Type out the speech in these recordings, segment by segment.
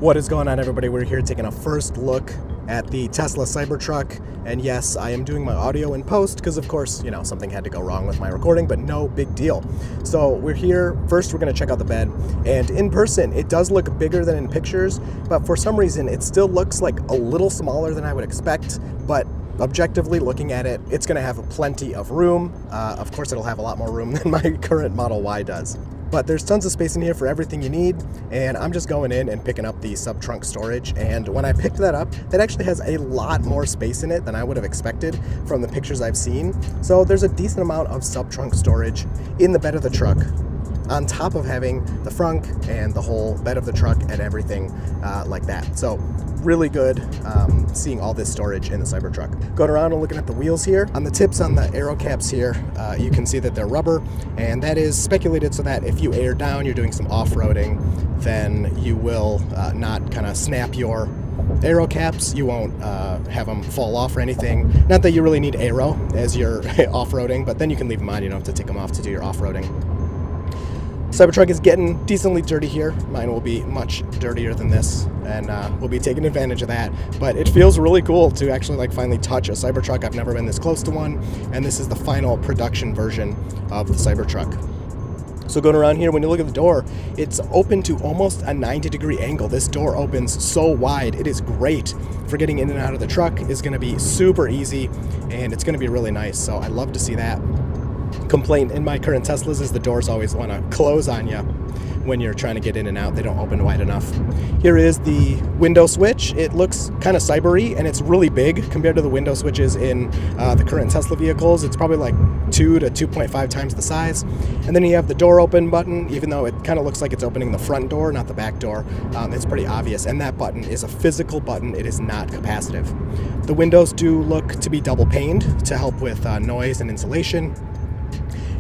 What is going on, everybody? We're here taking a first look at the Tesla Cybertruck, and yes, I am doing my audio in post because of course, something had to go wrong with my recording, but no big deal. So we're here. First, we're going to check out the bed, and in person it does look bigger than in pictures, but for some reason it still looks like a little smaller than I would expect. But objectively looking at it, it's going to have plenty of room. Of course, it'll have a lot more room than my current Model Y does. But there's tons of space in here for everything you need, and I'm just going in and picking up the sub-trunk storage. And when I picked that up, that actually has a lot more space in it than I would have expected from the pictures I've seen. So there's a decent amount of sub-trunk storage in the bed of the truck, on top of having the frunk and the whole bed of the truck and everything like that. So really good seeing all this storage in the Cybertruck. Going around and looking at the wheels here. On the tips on the aero caps here, you can see that they're rubber, and that is speculated so that if you air down, you're doing some off-roading, then you will not kind of snap your aero caps. You won't have them fall off or anything. Not that you really need aero as you're off-roading, but then you can leave them on. You don't have to take them off to do your off-roading. Cybertruck is getting decently dirty here. Mine will be much dirtier than this, and we'll be taking advantage of that. But it feels really cool to actually finally touch a Cybertruck. I've never been this close to one, and this is the final production version of the Cybertruck. So going around here, when you look at the door, it's open to almost a 90-degree angle. This door opens so wide. It is great for getting in and out of the truck. It's going to be super easy, and it's going to be really nice. So I love to see that. Complaint in my current Teslas is the doors always want to close on you when you're trying to get in and out. They don't open wide enough. Here is the window switch. It looks kind of cybery, and it's really big compared to the window switches in the current Tesla vehicles. It's probably like 2 to 2.5 times the size. And then you have the door open button, even though it kind of looks like it's opening the front door, not the back door. It's pretty obvious. And that button is a physical button. It is not capacitive. The windows do look to be double paned to help with noise and insulation.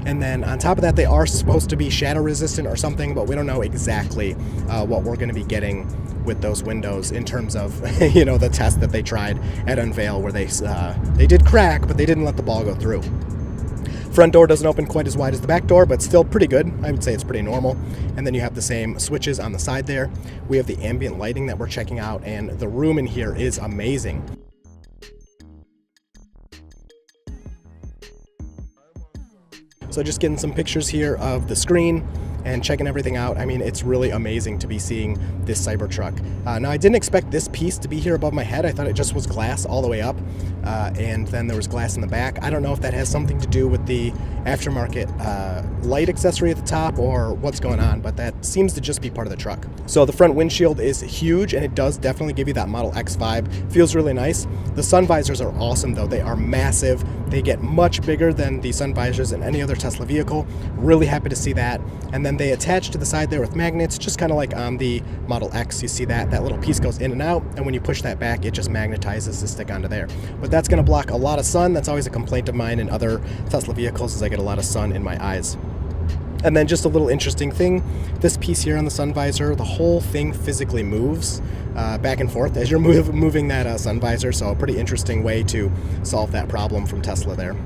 And then on top of that, they are supposed to be shadow resistant or something, but we don't know exactly what we're going to be getting with those windows in terms of, the test that they tried at Unveil, where they did crack, but they didn't let the ball go through. Front door doesn't open quite as wide as the back door, but still pretty good. I would say it's pretty normal. And then you have the same switches on the side there. We have the ambient lighting that we're checking out, and the room in here is amazing. So just getting some pictures here of the screen and checking everything out. I mean, it's really amazing to be seeing this Cybertruck. Now, I didn't expect this piece to be here above my head. I thought it just was glass all the way up, and then there was glass in the back. I don't know if that has something to do with the aftermarket light accessory at the top or what's going on, but that seems to just be part of the truck. So the front windshield is huge, and it does definitely give you that Model X vibe. Feels really nice. The sun visors are awesome, though. They are massive. They get much bigger than the sun visors in any other Tesla vehicle. Really happy to see that. And then they attach to the side there with magnets, just kind of like on the Model X. You see that little piece goes in and out, and when you push that back, it just magnetizes to stick onto there. But that's going to block a lot of sun. That's always a complaint of mine in other Tesla vehicles, is I get a lot of sun in my eyes. And then just a little interesting thing, this piece here on the sun visor, the whole thing physically moves back and forth as you're moving that sun visor. So a pretty interesting way to solve that problem from Tesla there.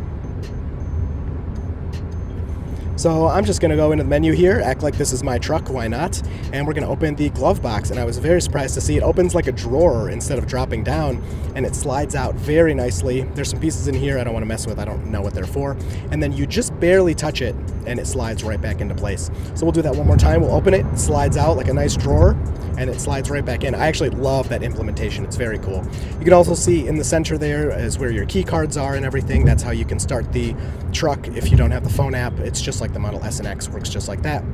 So I'm just going to go into the menu here, act like this is my truck, why not? And we're going to open the glove box, and I was very surprised to see it opens like a drawer instead of dropping down, and it slides out very nicely. There's some pieces in here I don't want to mess with, I don't know what they're for. And then you just barely touch it, and it slides right back into place. So we'll do that one more time. We'll open it, it slides out like a nice drawer, and it slides right back in. I actually love that implementation. It's very cool. You can also see in the center there is where your key cards are and everything. That's how you can start the truck if you don't have the phone app. It's just like the Model S and X, works just like that.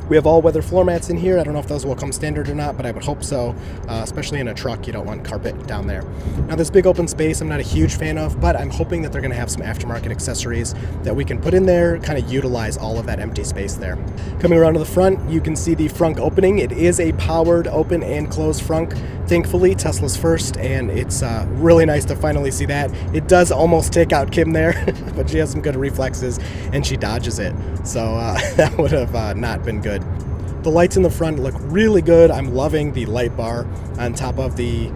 We have all-weather floor mats in here. I don't know if those will come standard or not, but I would hope so, especially in a truck. You don't want carpet down there. Now, this big open space I'm not a huge fan of, but I'm hoping that they're going to have some aftermarket accessories that we can put in there, kind of utilize all of that empty space there. Coming around to the front, you can see the frunk opening. It is a powered open and closed frunk. Thankfully, Tesla's first, and it's really nice to finally see that. It does almost take out Kim there, but she has some good reflexes, and she dodges it. So that would have not been good. The lights in the front look really good. I'm loving the light bar on top of the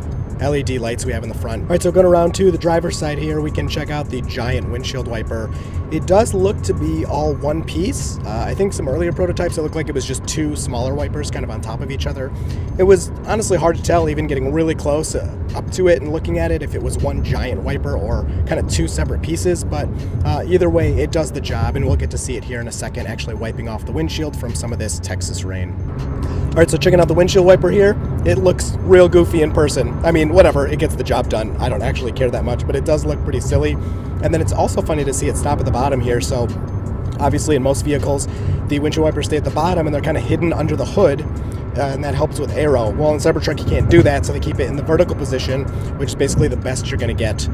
LED lights we have in the front. All right, so going around to the driver's side here, we can check out the giant windshield wiper. It does look to be all one piece. I think some earlier prototypes, it looked like it was just two smaller wipers kind of on top of each other. It was honestly hard to tell, even getting really close up to it and looking at it, if it was one giant wiper or kind of two separate pieces. But either way, it does the job, and we'll get to see it here in a second, actually wiping off the windshield from some of this Texas rain. All right, so checking out the windshield wiper here, it looks real goofy in person. I mean, whatever, it gets the job done. I don't actually care that much, but it does look pretty silly. And then it's also funny to see it stop at the bottom here. So obviously in most vehicles, the windshield wipers stay at the bottom and they're kind of hidden under the hood. And that helps with aero. Well, in Cybertruck, you can't do that, so they keep it in the vertical position, which is basically the best you're going to get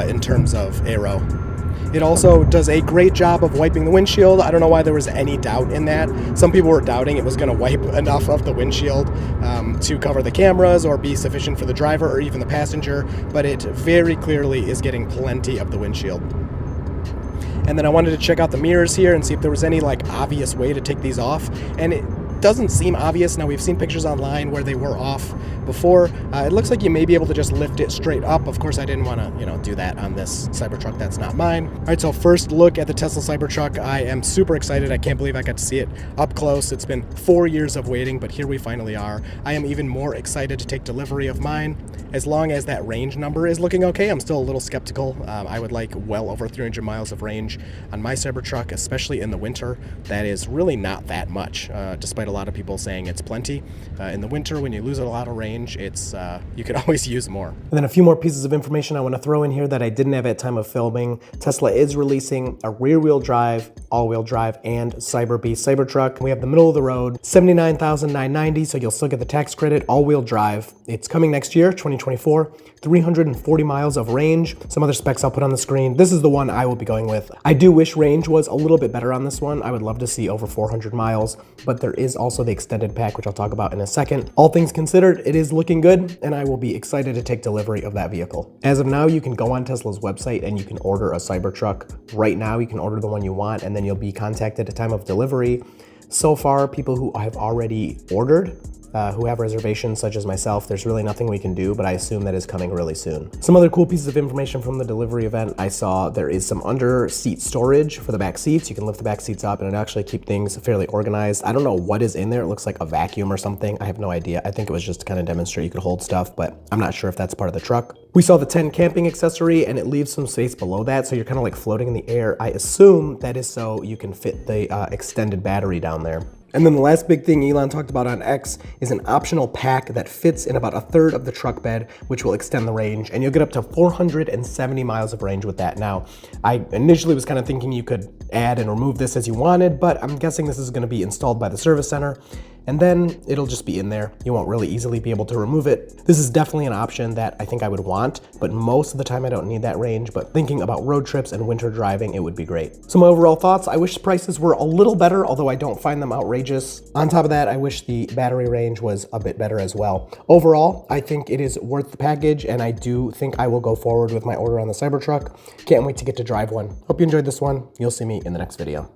in terms of aero. It also does a great job of wiping the windshield. I don't know why there was any doubt in that. Some people were doubting it was going to wipe enough of the windshield to cover the cameras or be sufficient for the driver or even the passenger, but it very clearly is getting plenty of the windshield. And then I wanted to check out the mirrors here and see if there was any like obvious way to take these off, and it doesn't seem obvious. Now, we've seen pictures online where they were off before. It looks like you may be able to just lift it straight up. Of course, I didn't want to, do that on this Cybertruck. That's not mine. All right, so first look at the Tesla Cybertruck. I am super excited. I can't believe I got to see it up close. It's been 4 years of waiting, but here we finally are. I am even more excited to take delivery of mine. As long as that range number is looking okay, I'm still a little skeptical. I would like well over 300 miles of range on my Cybertruck, especially in the winter. That is really not that much, despite a lot of people saying it's plenty. In the winter, when you lose a lot of range, it's you could always use more. And then a few more pieces of information I want to throw in here that I didn't have at time of filming. Tesla is releasing a rear-wheel drive, all-wheel drive, and Cyber Beast Cybertruck. We have the middle of the road, $79,990, so you'll still get the tax credit, all-wheel drive. It's coming next year, 2024, 340 miles of range. Some other specs I'll put on the screen. This is the one I will be going with. I do wish range was a little bit better on this one. I would love to see over 400 miles, but there is also the extended pack, which I'll talk about in a second. All things considered, it is looking good, and I will be excited to take delivery of that vehicle. As of now, you can go on Tesla's website and you can order a Cybertruck. Right now, you can order the one you want, and then you'll be contacted at time of delivery. So far, people who have already ordered, who have reservations such as myself, there's really nothing we can do, but I assume that is coming really soon. Some other cool pieces of information from the delivery event. I saw there is some under seat storage for the back seats. You can lift the back seats up and it actually keep things fairly organized. I don't know what is in there. It looks like a vacuum or something. I have no idea. I think it was just to kind of demonstrate you could hold stuff, but I'm not sure if that's part of the truck. We saw the 10 camping accessory and it leaves some space below that, so you're kind of like floating in the air. I assume that is so you can fit the extended battery down there. And then the last big thing Elon talked about on X is an optional pack that fits in about a third of the truck bed, which will extend the range, and you'll get up to 470 miles of range with that. Now, I initially was kind of thinking you could add and remove this as you wanted, but I'm guessing this is going to be installed by the service center, and then it'll just be in there. You won't really easily be able to remove it. This is definitely an option that I think I would want, but most of the time I don't need that range, but thinking about road trips and winter driving, it would be great. So my overall thoughts, I wish prices were a little better, although I don't find them outrageous. On top of that, I wish the battery range was a bit better as well. Overall, I think it is worth the package, and I do think I will go forward with my order on the Cybertruck. Can't wait to get to drive one. Hope you enjoyed this one. You'll see me in the next video.